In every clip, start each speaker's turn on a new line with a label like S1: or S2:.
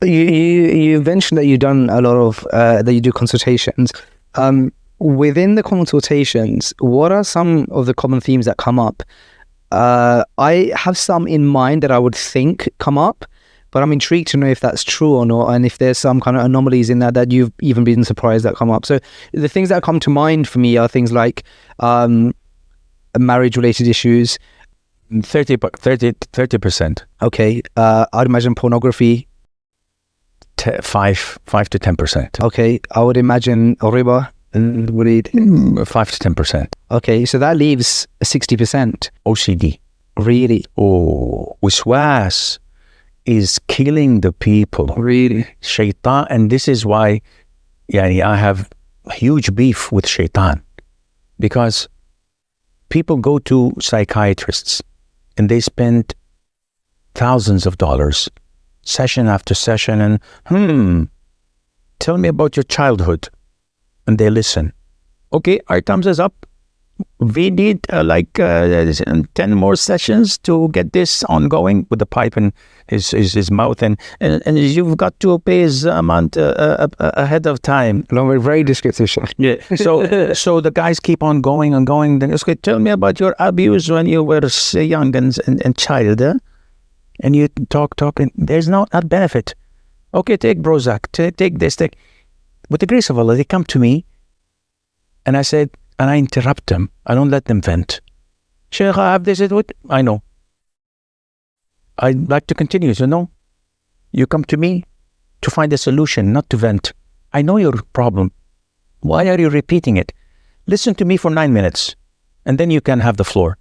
S1: You mentioned that you've done a lot of that you do consultations. Within the consultations, what are some of the common themes that come up? I have some in mind that I would think come up, but I'm intrigued to know if that's true or not, and if there's some kind of anomalies in that you've even been surprised that come up. So the things that come to mind for me are things like marriage-related issues.
S2: 30%.
S1: Okay, I'd imagine pornography.
S2: 5 to 10%.
S1: Okay, I would imagine riba. Would it
S2: 5 to 10%.
S1: Okay, so that leaves 60%.
S2: OCD.
S1: Really?
S2: Oh, waswas is killing the people.
S1: Really?
S2: Shaitan, and this is why I have a huge beef with shaitan, because people go to psychiatrists and they spend thousands of dollars, session after session, and tell me about your childhood. And they listen. Okay, our thumbs is up. We need 10 more sessions to get this ongoing, with the pipe in his mouth, and you've got to pay his amount ahead of time.
S1: Very descriptive.
S2: Yeah. So the guys keep on going and going. Then okay, tell me about your abuse when you were young and child. And you talk, and there's not benefit. Okay, take Prozac, take this, take. With the grace of Allah, they come to me, and I said, and I interrupt them. I don't let them vent. Sheikh, I have this. I know. I'd like to continue. So no, you come to me to find a solution, not to vent. I know your problem. Why are you repeating it? Listen to me for 9 minutes, and then you can have the floor.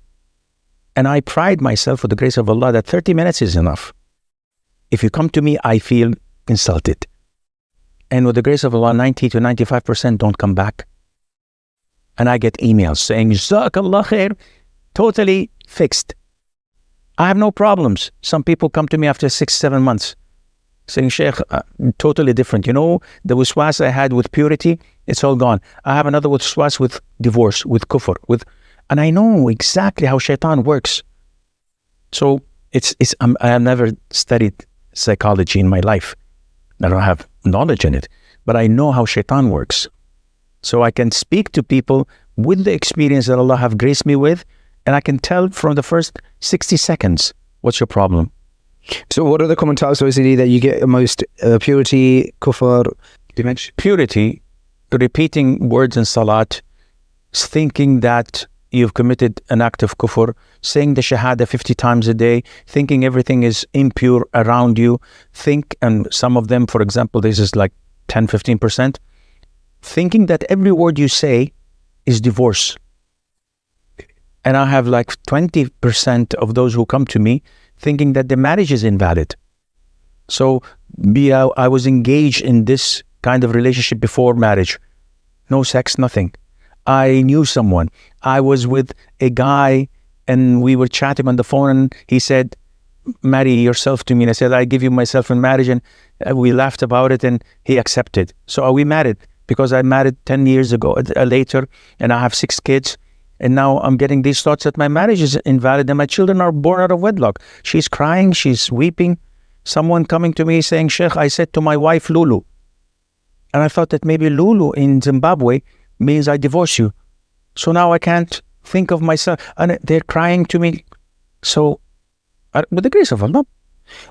S2: And I pride myself, with the grace of Allah, that 30 minutes is enough. If you come to me, I feel insulted. And with the grace of Allah, 90 to 95% don't come back. And I get emails saying, Jazakallah khair, totally fixed. I have no problems. Some people come to me after 6-7 months saying, Sheikh, totally different. You know, the waswas I had with purity, it's all gone. I have another waswas with divorce, with kufr, and I know exactly how shaitan works. So I have never studied psychology in my life. I don't have knowledge in it, but I know how shaitan works. So I can speak to people with the experience that Allah have graced me with, and I can tell from the first 60 seconds, what's your problem?
S1: So what are the common types of OCD that you get most? Purity, kufr, you mentioned?
S2: Purity, repeating words in salat, thinking that you've committed an act of kufr, saying the shahada 50 times a day, thinking everything is impure around you, and some of them, for example, this is like 10-15%, thinking that every word you say is divorce. And I have like 20% of those who come to me thinking that the marriage is invalid. So I was engaged in this kind of relationship before marriage. No sex, nothing. I knew someone. I was with a guy and we were chatting on the phone, and he said, marry yourself to me. And I said, I give you myself in marriage. And we laughed about it, and he accepted. So are we married? Because I married 10 years ago, later, and I have 6 kids. And now I'm getting these thoughts that my marriage is invalid and my children are born out of wedlock. She's crying, she's weeping. Someone coming to me saying, Sheikh, I said to my wife, Lulu. And I thought that maybe Lulu in Zimbabwe means I divorce you. So now I can't think of myself. And they're crying to me. So, with the grace of Allah.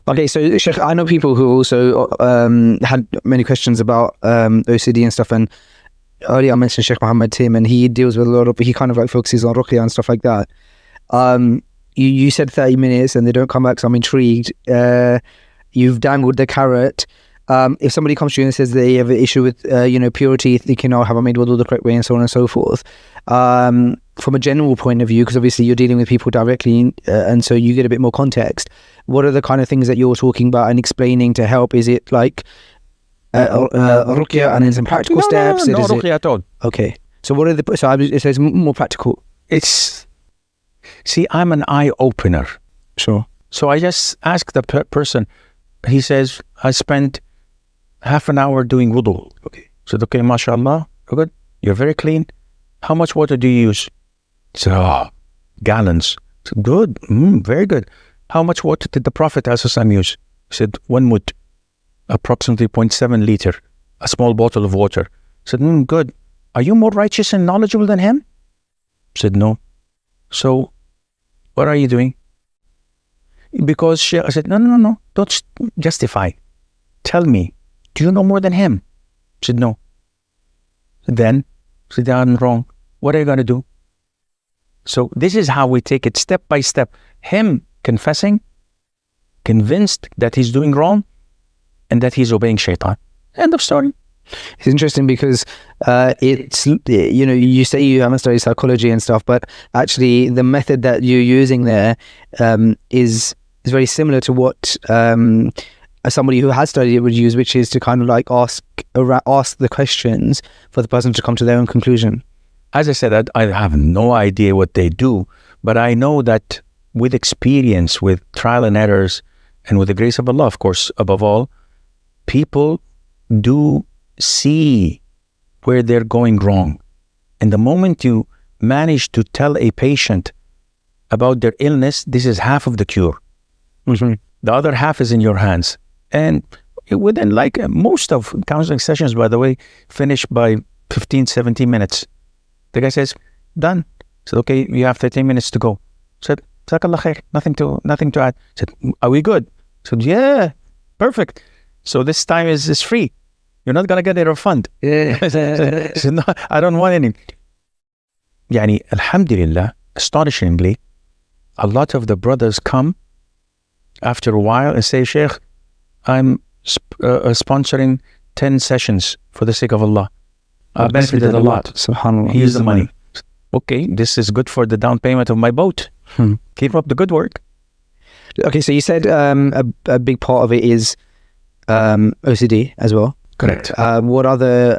S1: Okay, so Sheikh, I know people who also had many questions about OCD and stuff, and earlier I mentioned Sheikh Muhammad Tim, and he deals with a lot of, he kind of like focuses on ruqya and stuff like that. You said 30 minutes and they don't come back, so I'm intrigued. You've dangled the carrot. If somebody comes to you and says they have an issue with purity, thinking, have I made wudu the correct way, and so on and so forth, from a general point of view, because obviously you're dealing with people directly, and so you get a bit more context, what are the kind of things that you're talking about and explaining to help? Is it like ruqya and then some practical steps?
S2: No ruqya at all.
S1: Okay, so what are the, so it says more practical.
S2: See, I'm an eye opener.
S1: Sure.
S2: So I just ask the person. He says, I spent half an hour doing wudu. Okay. So, okay, mashallah, good. You're very clean. How much water do you use? So, gallons. So, good. Very good. How much water did the Prophet ﷺ use? He said, 1 mud. approximately 0.7 liter, a small bottle of water. I said, good. Are you more righteous and knowledgeable than him? I said, no. So, what are you doing? Because I said, no, don't justify. Tell me, do you know more than him? I said, no. Then, I said, I'm wrong. What are you going to do? So this is how we take it step by step. Him confessing, convinced that he's doing wrong, and that he's obeying shaitan. End of story.
S1: It's interesting because it's, you say you haven't studied psychology and stuff, but actually the method that you're using there is very similar to what somebody who has studied it would use, which is to kind of like ask the questions for the person to come to their own conclusion.
S2: As I said, I have no idea what they do, but I know that with experience, with trial and errors, and with the grace of Allah, of course, above all, people do see where they're going wrong. And the moment you manage to tell a patient about their illness, this is half of the cure.
S1: Mm-hmm.
S2: The other half is in your hands. And within most of counseling sessions, by the way, finish by 15, 17 minutes. The guy says, done. I said, okay, you have 13 minutes to go. I said, Jazakallah khair, nothing to add. I said, are we good? I said, yeah, perfect. So this time is free. You're not going to get a refund.
S1: Yeah.
S2: I said, no, I don't want any. Yani, alhamdulillah, astonishingly, a lot of the brothers come after a while and say, Sheikh, I'm sponsoring 10 sessions for the sake of Allah. I benefited a lot.
S1: SubhanAllah.
S2: Here's the money. Okay, this is good for the down payment of my boat. Keep up the good work.
S1: Okay, so you said a big part of it is OCD as well.
S2: Correct.
S1: What other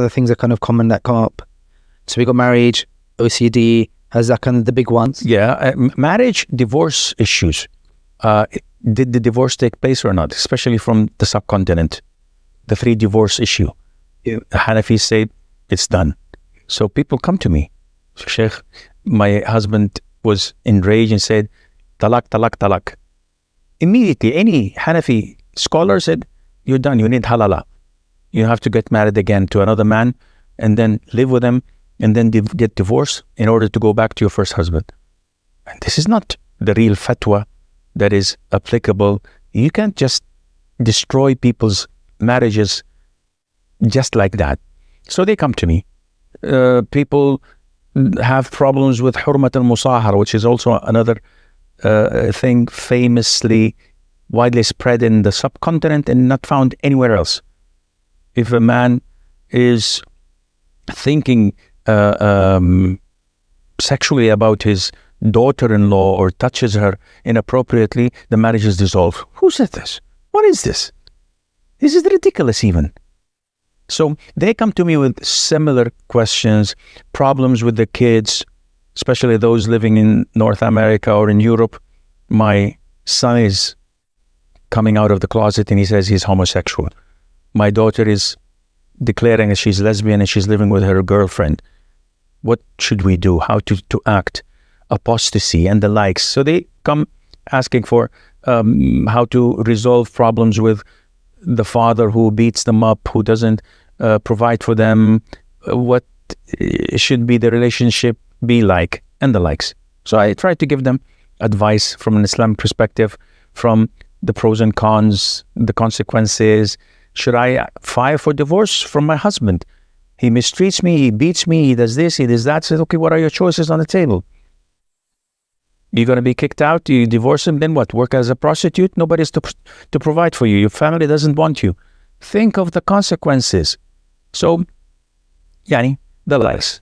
S1: things are kind of common that come up? So we got marriage, OCD. Has that kind of the big ones?
S2: Yeah, marriage, divorce issues. Did the divorce take place or not? Especially from the subcontinent, the 3 divorce issue.
S1: Yeah.
S2: The Hanafis say it's done. So people come to me. Sheikh, my husband was enraged and said, talak, talak, talak. Immediately, any Hanafi scholar said, you're done, you need halala. You have to get married again to another man and then live with him and then get divorced in order to go back to your first husband. And this is not the real fatwa that is applicable. You can't just destroy people's marriages just like that. So they come to me. People have problems with hurmat al-musahara, which is also another thing famously widely spread in the subcontinent and not found anywhere else. If a man is thinking sexually about his daughter-in-law or touches her inappropriately, the marriage is dissolved. Who said this? What is this? This is ridiculous even. So they come to me with similar questions, problems with the kids, especially those living in North America or in Europe. My son is coming out of the closet and he says he's homosexual. My daughter is declaring that she's lesbian and she's living with her girlfriend. What should we do? How to act? Apostasy and the likes. So they come asking for how to resolve problems with the father who beats them up, who doesn't provide for them, what should be the relationship be like, and the likes. So I try to give them advice from an Islamic perspective, from the pros and cons, the consequences. Should I file for divorce from my husband? He mistreats me, he beats me, he does this, he does that. Says, okay, what are your choices on the table? You're going to be kicked out, you divorce him, then what? Work as a prostitute? Nobody's to provide for you. Your family doesn't want you. Think of the consequences. So, yani, the likes.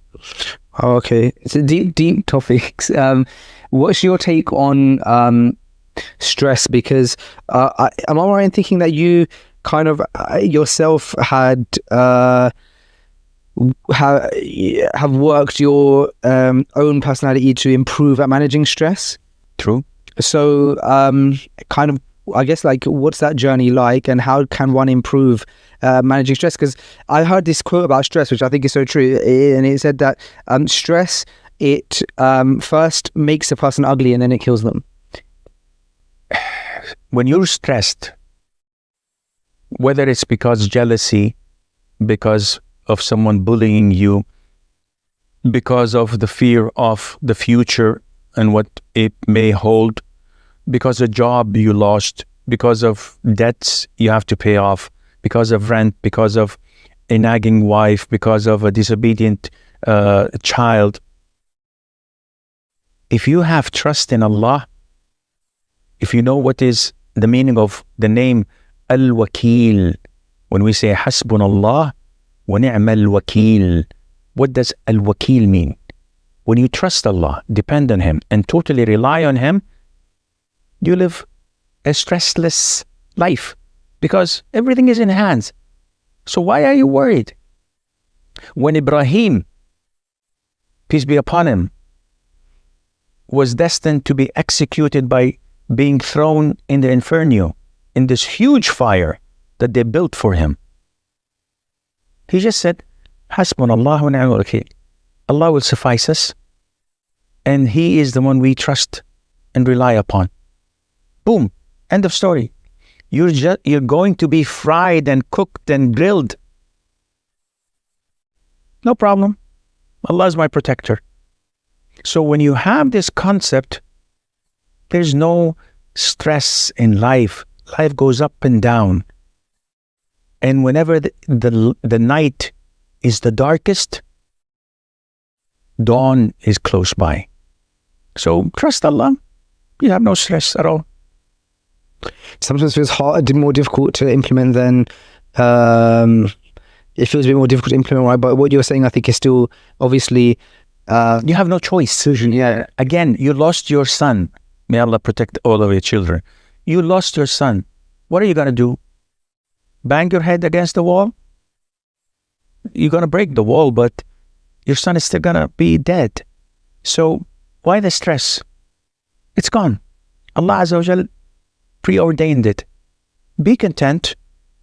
S1: Oh, okay. It's a deep topics. What's your take on stress? Because am I right in thinking that you kind of yourself have worked your own personality to improve at managing stress?
S2: True.
S1: So kind of, I guess, like, what's that journey like, and how can one improve managing stress? Because I heard this quote about stress, which I think is so true, and it said that stress, it first makes a person ugly and then it kills them.
S2: When you're stressed, Whether it's because jealousy, because of someone bullying you, because of the fear of the future and what it may hold, because a job you lost, because of debts you have to pay off, because of rent, because of a nagging wife, because of a disobedient child. If you have trust in Allah, if you know what is the meaning of the name Al-Wakil, when we say Hasbunallah wa ni'mal wakil, what does Al-Wakil mean? When you trust Allah, depend on Him, and totally rely on Him, you live a stressless life because everything is in hands. So why are you worried? When Ibrahim, peace be upon him, was destined to be executed by being thrown in the inferno, in this huge fire that they built for him, he just said, Hasbunallah wa ni'mal wakeel. Allah will suffice us, and He is the one we trust and rely upon. Boom, end of story. You're going to be fried and cooked and grilled. No problem. Allah is my protector. So when you have this concept, there's no stress in life. Life goes up and down. And whenever the night is the darkest, dawn is close by. So trust Allah. You have no stress at all.
S1: Sometimes it feels hard, more difficult to implement than it feels a bit more difficult to implement, right? But what you're saying, I think, is still obviously
S2: you have no choice.
S1: Yeah.
S2: Again, you lost your son. May Allah protect all of your children. You lost your son. What are you going to do? Bang your head against the wall? You're going to break the wall, but your son is still going to be dead. So why the stress? It's gone. Allah Azza wa Jal preordained it. Be content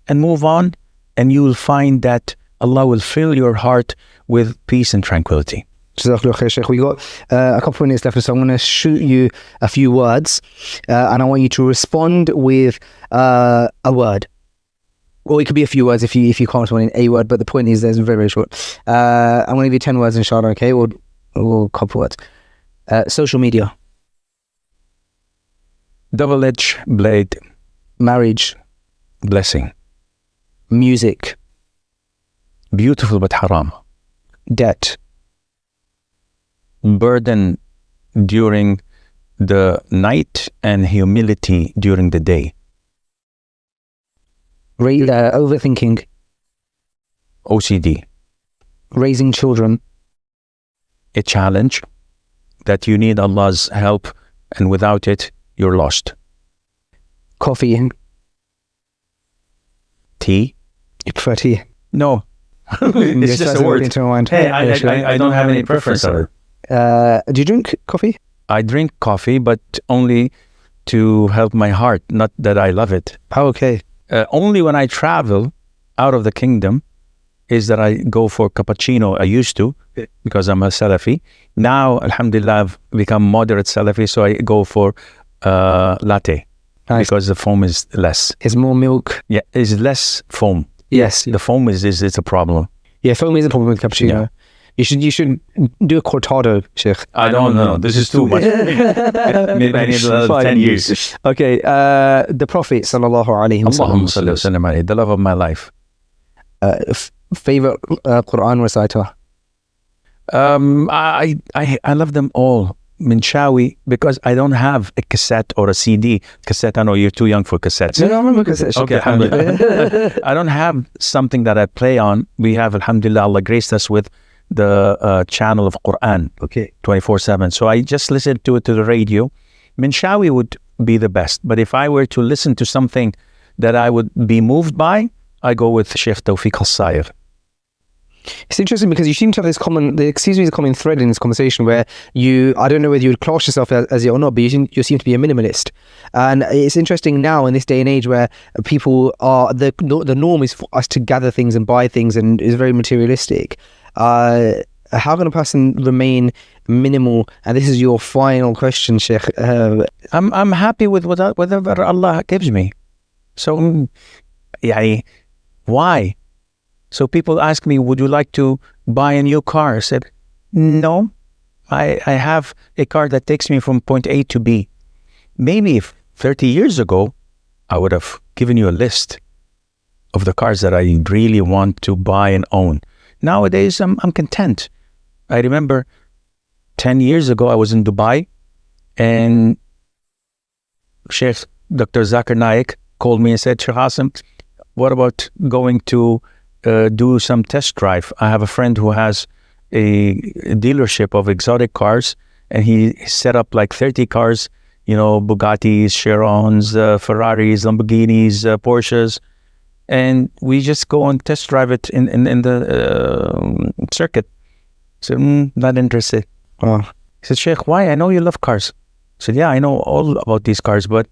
S2: and move on, and you will find that Allah will fill your heart with peace and tranquility.
S1: Jazakallah khair, Sheikh. We got a couple of minutes left, so I'm going to shoot you a few words, and I want you to respond with a word. Or it could be a few words if you can't respond in a word, but the point is there's very, very short. I'm going to give you 10 words, inshallah, okay? Or a couple words. Social media.
S2: Double-edged blade.
S1: Marriage.
S2: Blessing.
S1: Music.
S2: Beautiful but haram.
S1: Debt.
S2: Burden during the night and humility during the day.
S1: Overthinking.
S2: OCD.
S1: Raising children.
S2: A challenge that you need Allah's help, and without it, you're lost.
S1: Coffee.
S2: Tea.
S1: You prefer tea?
S2: No. It's just a word. Hey, I don't have any preference of it.
S1: Do you drink coffee?
S2: I drink coffee, but only to help my heart, not that I love it.
S1: Oh, okay.
S2: Only when I travel out of the kingdom is that I go for cappuccino. I used to, because I'm a Salafi. Now, alhamdulillah, I've become moderate Salafi, so I go for latte. Nice. Because the foam is less.
S1: It's more milk.
S2: Yeah, it's less foam.
S1: Yes.
S2: The foam is a problem.
S1: Yeah, foam is a problem with cappuccino. Yeah. You should do a cortado, Sheikh.
S2: I don't know. This is too much. Maybe I need 10 years.
S1: Okay. The Prophet sallallahu alaihi
S2: wasallam, the love of my life.
S1: Favorite Quran reciter?
S2: I love them all. Minshawi, because I don't have a cassette or a CD. Cassette, I know you're too young for cassettes.
S1: No, I remember cassettes.
S2: Okay, alhamdulillah. I don't have something that I play on. We have, alhamdulillah, Allah graced us with the channel of Quran, 24/7. So I just listen to it to the radio. Minshawi would be the best. But if I were to listen to something that I would be moved by, I go with Sheikh Tawfiq Al-Sayr.
S1: It's interesting because you seem to have this common thread in this conversation where I don't know whether you would class yourself as it or not, but you seem to be a minimalist. And it's interesting now in this day and age where people are, the norm is for us to gather things and buy things and is very materialistic. How can a person remain minimal? And this is your final question, Sheikh.
S2: I'm happy with whatever Allah gives me. So يعني, why? So people ask me, would you like to buy a new car? I said, no, I have a car that takes me from point A to B. Maybe if 30 years ago, I would have given you a list of the cars that I really want to buy and own. Nowadays, I'm content. I remember 10 years ago, I was in Dubai, and Sheikh Dr. Zakir Naik called me and said, Sheikh Assim, what about going to do some test drive? I have a friend who has a dealership of exotic cars, and he set up like 30 cars, Bugattis, Chirons, Ferraris, Lamborghinis, Porsches, and we just go and test drive it in the circuit. So, not interested.
S1: Oh.
S2: He said, Sheikh, why? I know you love cars. I said, yeah, I know all about these cars, but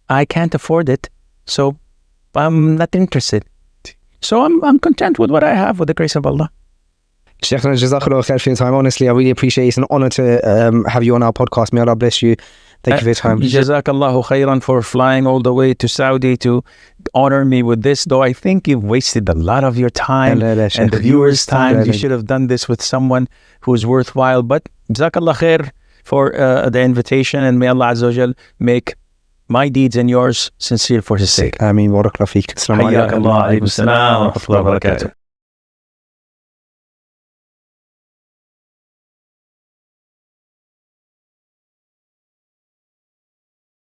S2: I can't afford it, so I'm not interested. So I'm content with what I have, with the grace of Allah.
S1: Sheikh, Jazakallah khair for your time. Honestly, I really appreciate it. It's an honor to have you on our podcast. May Allah bless you. Thank you for your time.
S2: Jazakallahu khairan for flying all the way to Saudi to honor me with this, though I think you've wasted a lot of your time and the viewers' time. You should have done this with someone who's worthwhile. But Jazakallah khair for the invitation, and may Allah Azza wa Jal make my deeds and yours sincere for His sake.
S1: Ameen. Barakallahu feek. Assalamu alaikum.
S2: Hayyakallah. Alaykum assalam wa rahmatullahi wa barakatuh.